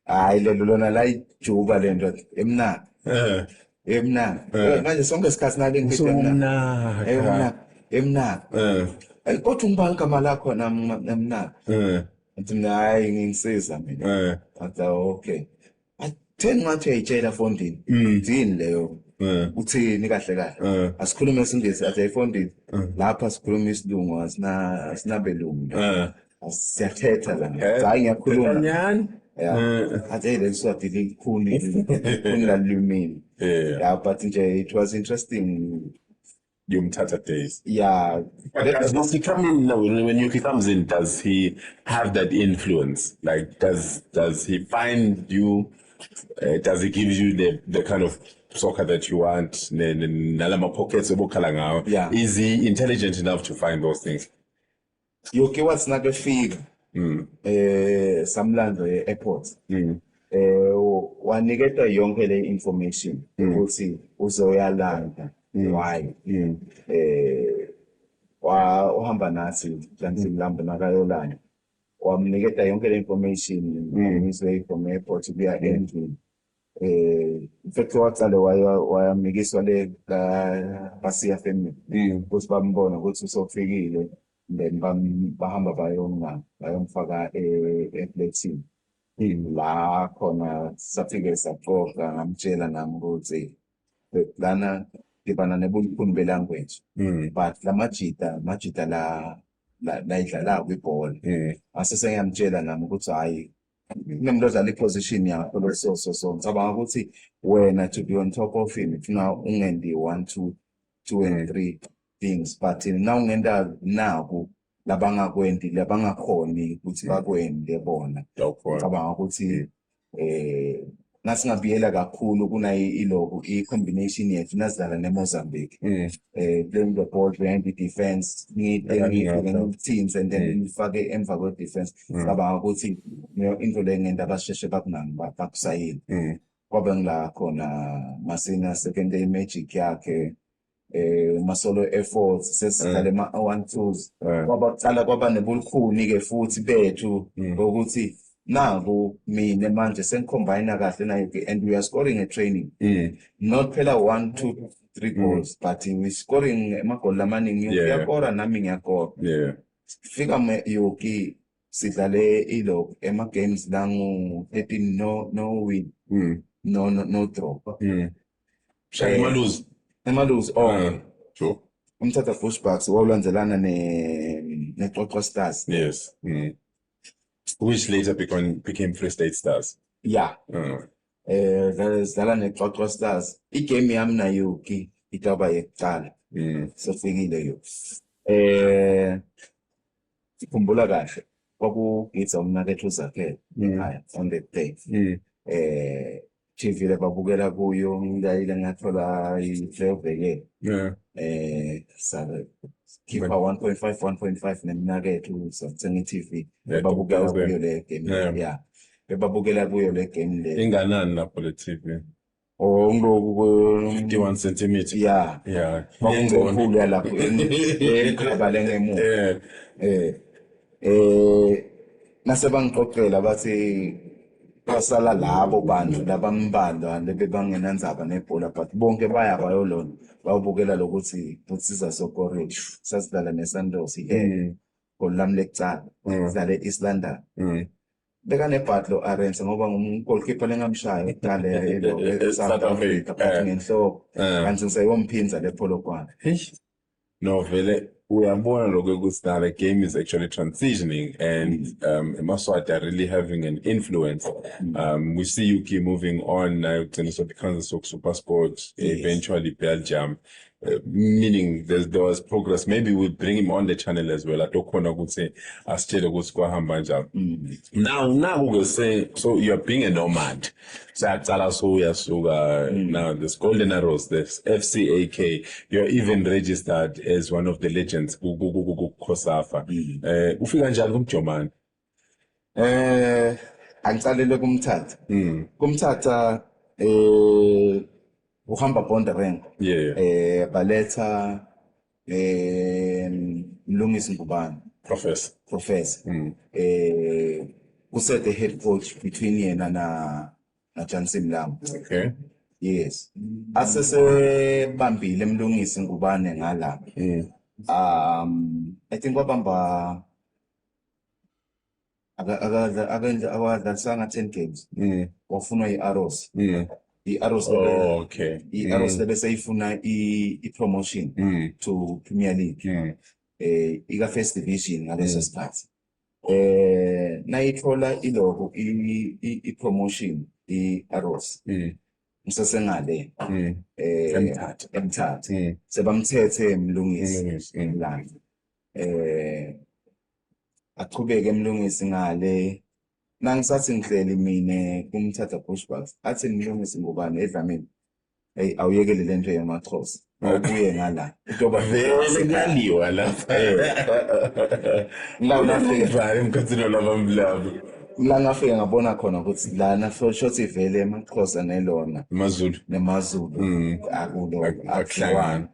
hayi lona la ijuba lento emnaka manje sonke isikhathi nale ngithi emnaka kodwa ungibani igama lakho namnaka athi mina hayi ngingisiza mina athi okay athe ngathi uyayitshela Fondini yini leyo uthini kahle kahle asikhulume isingisi athi ayifondini lapha sikhuluma isilungu asinabelungu siyathetha la hayi ngiyakhuluma Nyani? yeah athi lesiswati likhuni lalumini yeah but nje it was interesting Yumtata days. yeah But does he come in now, when Yuki comes in, does he have that influence? Like, does he find you, does he give you the kind of soccer that you want? Nalama pockets, Yeah. Is he intelligent enough to find those things? Yuki was nakafika samlando e-airport waniketa yonke le information ukuthi uzoyalanda why uhamba nathi kanti mlambo nakayolanda wamniketa yonke le information ngizwe from airport kuya endlini in fact waqale wayamnikiswa le basiya family ukuthi bambona ukuthi usofikile then bahamba bayomfaka e-plexini la khona safike saqoqa ngamtshela nami ukuthi lana dibana nebulukhuni belanguage but la majita la idlala kwibhola asese ngiyamtshela nami ukuthi hayi kunemuntu odlala iposition yakho so ngicabanga ukuthi wena to be on top of him ufuna ungendi 1 2 and 3 things but now ungenda nako labangakwendi labangakhoni ukuthi bakwende bona ngicabanga ukuthi nasingabiyela kakhulu kunayi iloku i-combination yethu nasidlala neMozambique playing the ball behind the defense teams and then nifake emva kwe-defense ngicabanga ukuthi into le ngento abasheshe bakunani bakusayini kwabe ngila khona Masina second day magic yakhe masolo efforts sesidlale ma-1-2s kwaba nebulukhuni-ke futhi bethu ukuthi naku mina manje sengicombine kahle nayo and we are scoring a training not phela 1 2 3 goals but we scoring amagoli amaningi uyakora nami ngiyakora fika Yuki sidlale ilo ema games langu 13 no win no draw emalose sure umthatha Bushbucks wawulandzelana neXoxo Stars yes which later became Free State Stars. Yeah. Zala neXoxo Stars. Igame yami na Yuki itaba yekuqala. Sofikile yo. Sikhumbula kahle. Kwakugitsa umnakethu zakhe. On the day. TV le babukela kuyo ngidayile ngathola i-flavor sale khipha 1.5 nemnakethu sathenga i-TV babukela kuyo le game bebabukela kuyo le game le inganani lapho le TV ngiloku 51 centimeter bakungekulu lapho ekhaba lengemuva nase bangixoxela bathi basala labo bantu labambanda lebebangenandzaba nebhola but bonke baya bayolona bawubukela lokuthi utsiza sokorage sasidlala neSantos golami lekucala sidlale East London beka neBatlo Arens ngoba ngumgoalkeeper lengamshaya ekuqala South Africa but ngenhloko kanti ngisayomphindza lePolokwane no vele uyabona lokho ukuthi the game is actually transitioning and Maswati are really having an influence. We see Yuki moving on now to become the Super Sport, eventually Belgium, meaning there was progress. Maybe we'll bring him on the channel as well. I don't want to say now we'll say, so you're being a nomad. Now this Golden Arrows, this FCAK, you're even registered as one of the legends. Kosafa. Ufika njani kumjomani? Angicalele kumthatha uhamba Bondereng baletha Mlungisi Ngubane professor kusete head coach between yena na Jansi Mlambo. Okay. Yes. Asese bambile Mlungisi Ngubane ngala. I think wabamba akadlalisanga 10 games. Wafuna i-Arrows. I-Arrows i-Arrows lebeseyifuna i-promotion to Premier League. Ika First Division ngaleso sikhathi. nayithola ilogo i-promotion i-Aros ngisasengale eMthatha sebamthethe emlungisi emlando achubeke emlungisi ngale nangisathi ngihleli mina kumthatha Bushbucks athi mlungisi ngubani edlamini awuyekele lento yamaXhosa awubuye ngala utoba vele kuyaliwa lapha la nafika vale mkhathini labamlabo la ngafika ngabona khona ukuthi lana shothi vele emaXhosa nelona Mazulu nemazulu akulo akuhlangana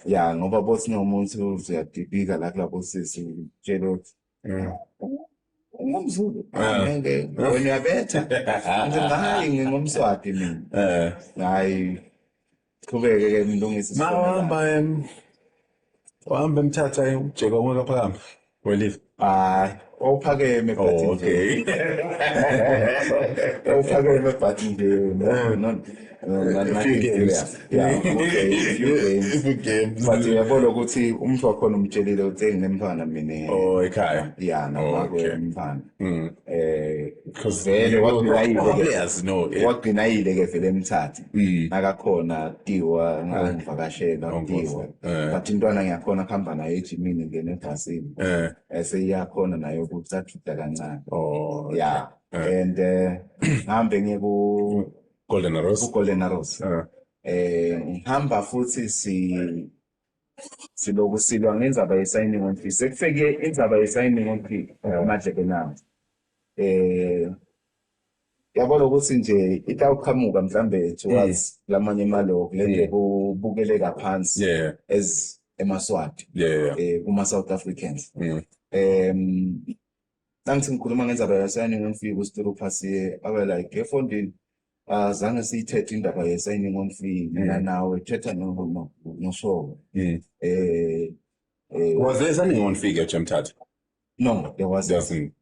ya ngoba bothi nomuntu uzuyadibika la kulabo sisi utshela ukuthi ungumZulu ngeke wena uyabetha nje hayi ngingumswati mina hayi qhubeke ke mlungisi wahamba emthatha ujeka konke phakama welive ophakeme but okay ophakeme but nje few games but uyabona ukuthi umuntu wakhona umtshelile ukuthi enginemfana mina ekhaya nakwemfana because vele wagcina wagcina ke vele eMthatha nakakhona Tiwa ngangivakashela Tiwa but intwana ngiyakhona kuhamba nayo ejimini ngene ebhasini seyiyakhona nayo ukuthatha kancane yeah and ngihambe ngiye ku Golden Arrows ngihamba futhi siloku silwa ngenzaba ye-signing on fee sekufike indzaba ye-signing on fee amadleke nawo yabona ukuthi nje itawuqhamuka mhlambe towards lamanye imaloku lento kubukeleka phansi as emaswati kuma South Africans nangithi ngikhuluma ngenzaba ye-signing on fee ku-Sturu Phasiye abe like efondini zange siyithethe indaba ye-signing on fee mina nawe thetha noshowe was there something on fee at Mthatha? No, there wasn't.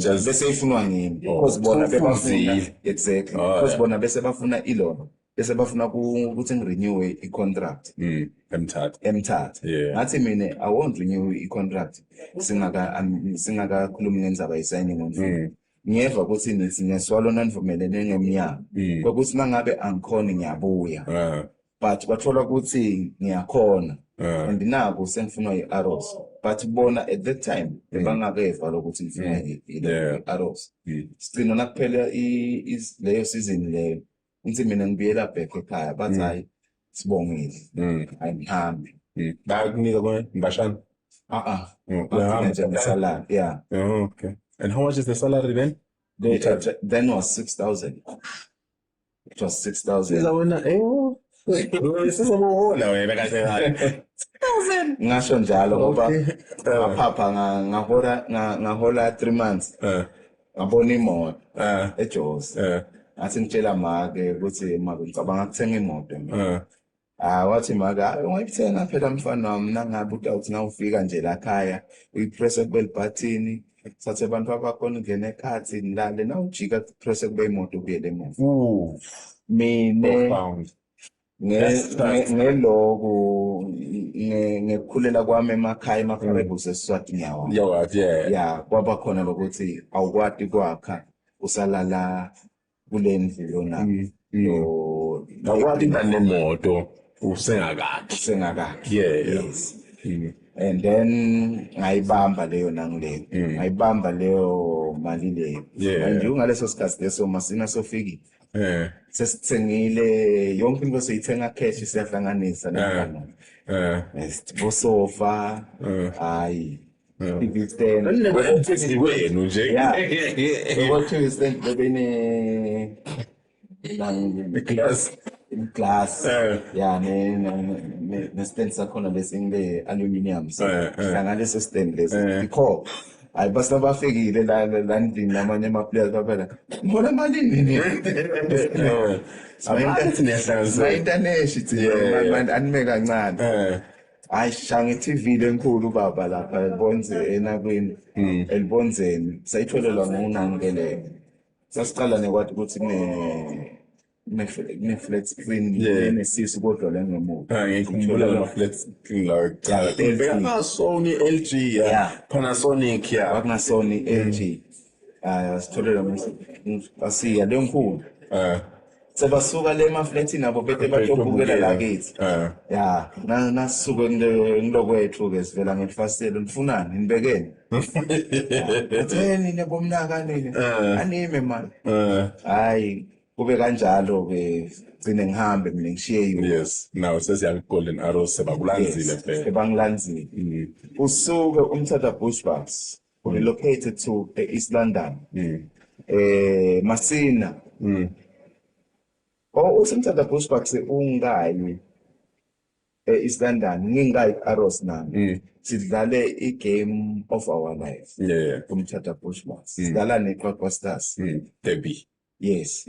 Just bese ifunwa ngimi because bona bebafuna exactly because bona bese bafuna ilona bese bafuna ukuthi ngirenew i-contract eMthatha ngathi mina I won't renew i-contract singakakhulumi ngenzaba ye-signing on fee ngiyeva ukuthi neswalo nanivumelene ngeminyaka ukuthi mangabe angikhona ngiyabuya but bathola ukuthi ngiyakhona and naku sengifuna i-Arrows but bona at that time bangakeva lokuthi ngifuna i-Arrows sicina nakuphela leyo season leyo ngithi mina ngibuyela back ekhaya bathi hayi sibongile angihambi bakunika ngibashana salary okay. And how much is the salary then? Then was 6,000. It was 6,000. Ngasho njalo ngoba ngaphapha ngahola 3 months ngabona imoto eJozi ngathi ngitshela make ukuthi make ngicabanga ukuthenga imoto wathi make ungayithenga phela mfana wami nangabe uthi nawufika nje la khaya uyipress kubel button sathi abantu abakhona ungena ekhathi nilale nawujika press kube imoto ubuyele emuva mina ngeloku ngekukhulela kwami emakhaya emaFarebo seSiswati nyawa kwaba khona lokuthi awukwati kwakha usalala kule ndlu yona awukwati nemoto usengakakhi yes and then ngayibamba leyo nangileyo ngayibamba leyo mali leyo nje ungaleso sikhathi leso masina sofiki sesithengile yonke into seyithenga cash siyahlanganisa nabana bosofa hayi TV stand wenu nje TV stand bebene glass ne stand sakhona lesingile aluminium hlanganisa stand lesi because hayi basa bafikile la ndini namanye ama-players baphela ngibona malini nini sayintaneshi thina anime kancane hayi shanga i-TV lenkulu baba lapha elibonze enakwini elibonzeni sayitholelwa ngunangekeleyo sasiqala nekwathi ukuthi ne-flat screen Yeah. nesisi kodwa le ngemuva. ngikhumbula ama-flat screen lawa kuqala. Ngibheka ama-Sony, LG, Yeah. Panasonic, Kwakungasona i-LG. Sitholele asiya lenkulu. Sebasuka le maflethi nabo bete batobukela la kithi. Ya, nasuke ngilokwethu ke sivela ngefasitela nifunani nibekeni. Atheni nebomnaka nini? Anime man. Hayi kube kanjalo ke gcine ngihambe mina ngishiye yona. Yes, now sesiya Golden Arrows sebakulanzile phela. Sebangilanzile. Usuke umthatha Bushbucks relocated to East London. Masina. Usemthatha Bushbucks ungayi East London ngingayi Arrows nami. Sidlale i-game of our life. Yeah. Umthatha Bushbucks. Sidlala neQuaqua Stars. Derby. Yes.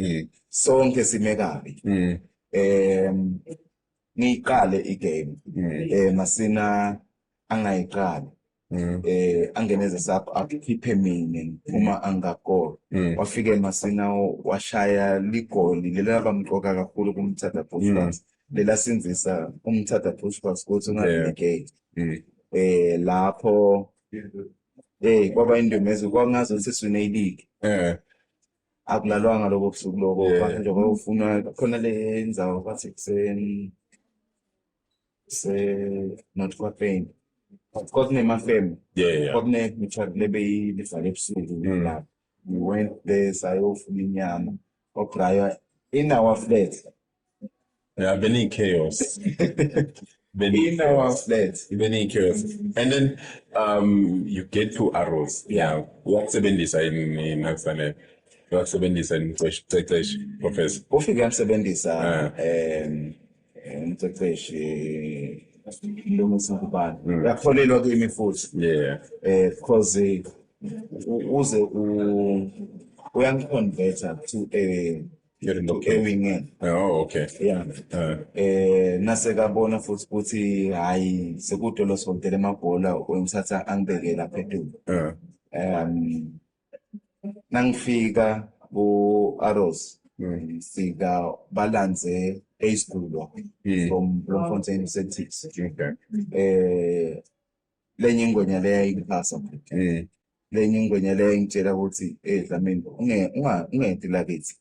Sonke simekabi. Ngiqale igame. Masina angayiqali. Angeneze sapho akhiphe mina uma angagol. Wafike Masina washaya ligoli lela bamqoka kakhulu kumthatha Bushbucks. Lela sinzisa umthatha Bushbucks ukuthi ungabinegate. Lapho kwaba indumezi kwangazo sesine league. Akulalwanga lokho kusuku lokho nje kwafuna khona le ndzawo bathi not kwaPain kwakune mafem kwakune mithwalo beyidlala ebusuku la we went there sayofuna inyama obraya in our flat Beni chaos. in our flat Beni chaos. And then you get to Arrows. Uyakusebenzisa in Naksane. Uyakusebenzisa in Cechtesh Professor. ufike ngisebenzisa umceceshi lo musakubani yakholelwa kimi futhi because uze uyangiconverta to a wingman. Oh, okay. Nasekabona futhi ukuthi hayi sekudolo sontele amabhola uyimthatha angibeke lapha eduze. Nangifika ku-Arrows sika balanze e-school from Bloemfontein Celtics. Lenye ingwenya leya ingiphasa. Lenye ingwenya leya ingitshela ukuthi Dlamini ungenti lakithi.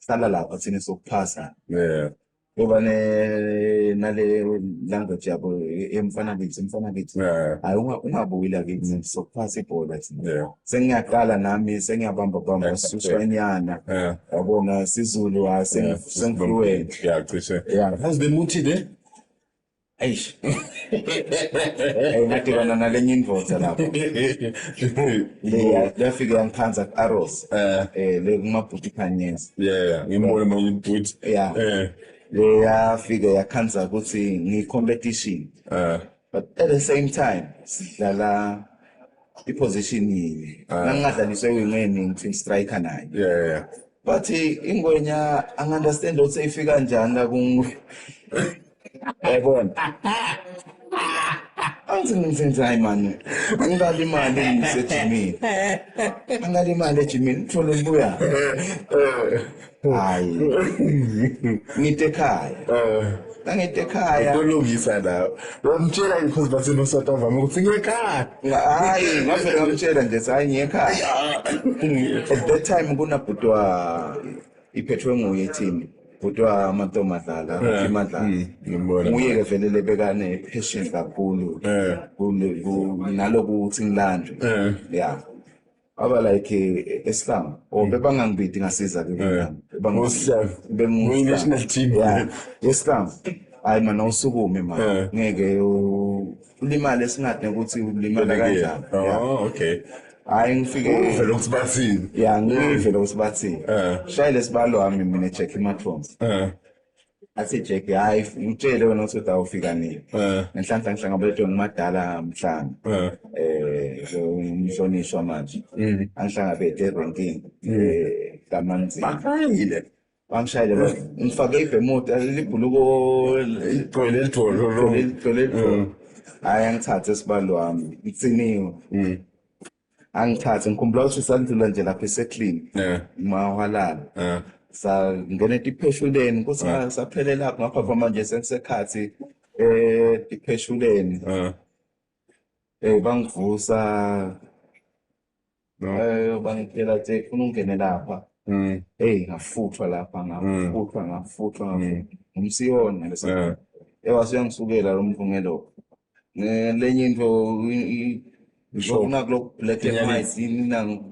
Hlala lapha thina sokuphasa. Ngoba nale language yabo emfana kithi. Hayi ungabuyi lakithi sokuphasa ibhola thina. Sengiyaqala nami sengiyabamba usushanyana. Yabona siZulu sengifluent. Cishe. Has been muted Eish. Ngathikana nalenye indvodza lapho. Lefike yangiphanza ku-Arrows. Le kumabhuti khanyezi. Ngibona manje ibhuti. Yafike yakhanza ukuthi ngi-competition. But at the same time sidlala i-position yini. Nangingadlaliswe wingeni ngithi striker naye. But ingwenya angi-understand ukuthi ifika kanjani la yabona angisenze hayi man angalimali ngisejimini angalimali ejimini thole libuya hayi ngite ekhaya ngite ekhaya kulungisa la wamtshela because bathi no South Africa ukuthi ngekhaya hayi ngavela ngamtshela nje hayi ngekhaya at that time kunabhutwa iphethwe nguye team Kutwa amantombazana imadlana uye ke vele lebekane passion kakhulu naloku uthi ngilandwe aba like Islam bebangangibidi ngasiza ke national team Islam hayi mana usukume manje ngeke ulimale singathi ukuthi ulimala kanjani okay hayi ngifike uvela usibathini ngivela usibathini shayile sibalo wami mina Jack Matrons athi Jack hayi ngitshele wena ukuthi awufika nini nenhlanhla ngihlangabezwe ngumadala mhlanga umhlonishwa manje angihlangabezwe eRanking kamanzi bakayile bangishayile ngifake ibhemoto libhuluko igcwele elitholo hayi angithathe sibalo wami ngitsiniwe angithathe ngikhumbula ukuthi sandlula nje lapha eseClean mawalala Ngene depressioneni kuthi saphelela lapho ngapha kwa manje sengisekhathi depressioneni bangivusa bangitshela nje ufuna ungene lapha ngafuthwa lapha ngafuthwa umsiyona lesa ewasiyangisukela lo mvungelo lenye into ngishona kulo black and white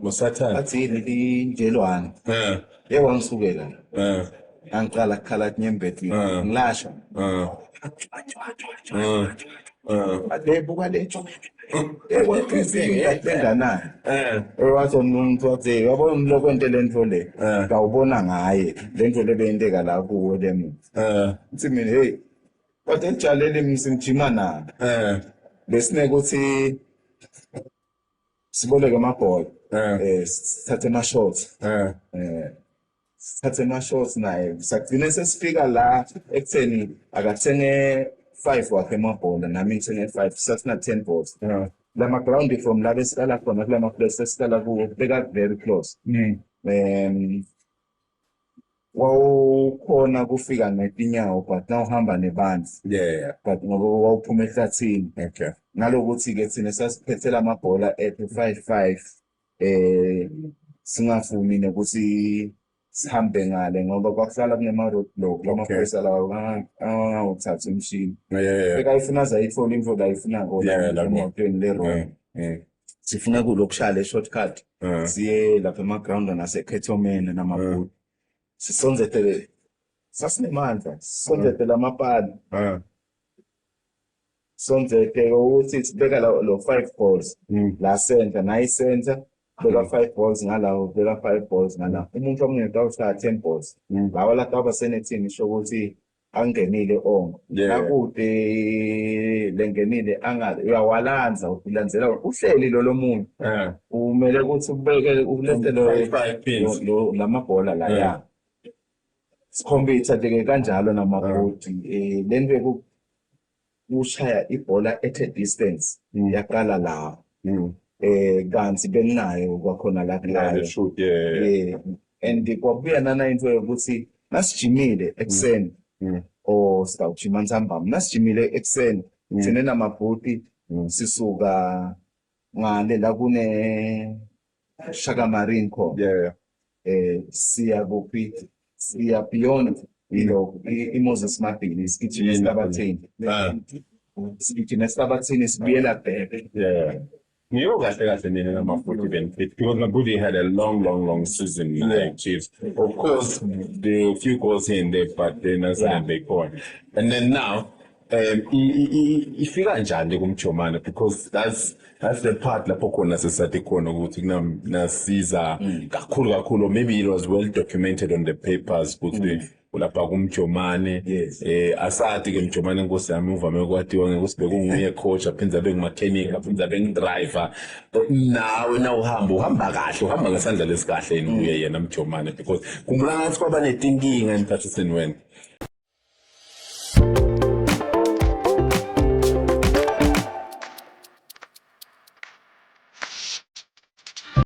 Musathana athi injelwane wangisukela angicala kukhala nyembeti ngilasha ade buka lecho kwenzingana wathi umuntu wathi yabona lokwento lento le ngawubona ngaye lento le beyinteka la kuwo lemu uthi mina hey kodwa enijalele ngijima na lesineke ukuthi siboleke amabhola sithathe ama-shots sithathe ama-shots naye sagcine sesifika la ekutheni akathenge 5 wakhe amabhola nami ngithenge 5 sathina 10 balls la ma-ground from la besihlala khona kula ma-place esihlala kuwo beka very close wawukhona kufika ngetinyawo but nawuhamba nebanzi but ngoba wawuphuma ehlathini ngalokuthi-ke thina sasiphethela amabhola ethu 5-5 singafuni nokuthi sihambe ngale ngoba kwakuhlala kunemaroblock lamaphoyisa lawa angawuthatha umshini bekayifuna zayithola imvula ayifuna emotweni le-road sifuna kulokushaya le-shortcut siye lapha emaground naseKhethomen namabhuti sisonzethe sasinemandla sisonzethe lamapali sonzethe ukuthi sibeka lo 5 balls la center nayi center beka 5 balls ngalawo beka 5 balls ngala umuntu omngeke awushaya 10 balls lawa la taba senethini isho ukuthi angenile onke akude lengenile angale uyawalanza ulandzela uhleli lo muntu umele ukuthi ubeke ulethe lo lamabhola la ya sikhombitha ke kanjalo namabhodi lento ukushaya ibhola at a distance yaqala la kanti benayo kwakhona la and kwabuya nana into ukuthi nasijimile ekseni o sawujima ntambama nasijimile ekseni thina namabhodi sisuka ngale la kune Shaka Marine khona siya kuphi siya beyond iMoses Mabhili sigijima esihlabathini sibuyela bheke Ngiyho kahle nina nama-40 benefit because Mabudi had a long season like Chiefs. Of course, the few goals here and there, but then that's a big point. And then now, ifika njani kumchomana because that's the part lapho khona sesithi khona ukuthi nasiza kakhulu maybe it was well documented on the papers ukuthi ulapha kumchomane asathi ke mchomane Nkosi yami uvame kwathiwa ngekusibeka unguye coach aphinda abe ngumechanic aphinda abe ngidriver nawe na uhamba kahle uhamba ngesandla lesikahle yini uye yena mchomane because kumlanga ukuthi kwaba netinkinga emphakathini wena